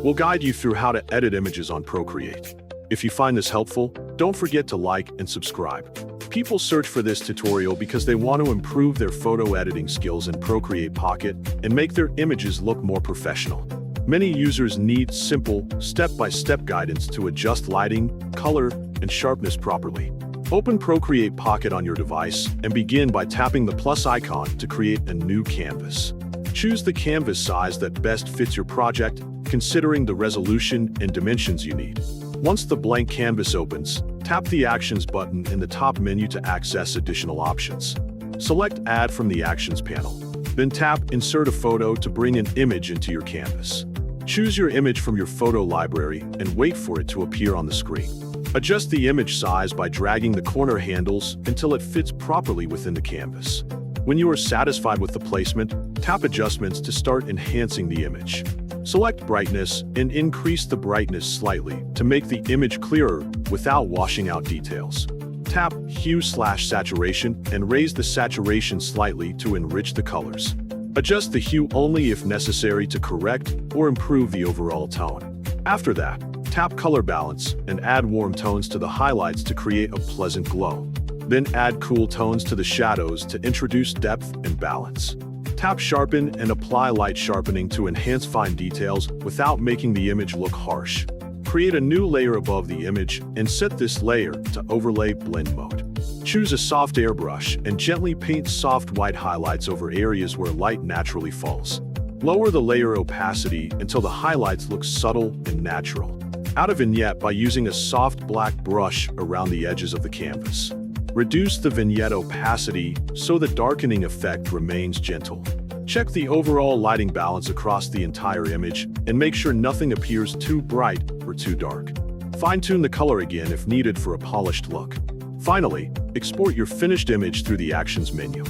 We'll guide you through how to edit images on Procreate. If you find this helpful, don't forget to like and subscribe. People search for this tutorial because they want to improve their photo editing skills in Procreate Pocket and make their images look more professional. Many users need simple, step-by-step guidance to adjust lighting, color, and sharpness properly. Open Procreate Pocket on your device and begin by tapping the plus icon to create a new canvas. Choose the canvas size that best fits your project, considering the resolution and dimensions you need. Once the blank canvas opens, tap the Actions button in the top menu to access additional options. Select Add from the Actions panel. Then tap Insert a photo to bring an image into your canvas. Choose your image from your photo library and wait for it to appear on the screen. Adjust the image size by dragging the corner handles until it fits properly within the canvas. When you are satisfied with the placement, tap Adjustments to start enhancing the image. Select Brightness and increase the brightness slightly to make the image clearer without washing out details. Tap Hue/Saturation and raise the saturation slightly to enrich the colors. Adjust the hue only if necessary to correct or improve the overall tone. After that, tap Color Balance and add warm tones to the highlights to create a pleasant glow. Then add cool tones to the shadows to introduce depth and balance. Tap Sharpen and apply light sharpening to enhance fine details without making the image look harsh. Create a new layer above the image and set this layer to Overlay Blend mode. Choose a soft airbrush and gently paint soft white highlights over areas where light naturally falls. Lower the layer opacity until the highlights look subtle and natural. Add a vignette by using a soft black brush around the edges of the canvas. Reduce the vignette opacity so the darkening effect remains gentle. Check the overall lighting balance across the entire image and make sure nothing appears too bright or too dark. Fine-tune the color again if needed for a polished look. Finally, export your finished image through the Actions menu.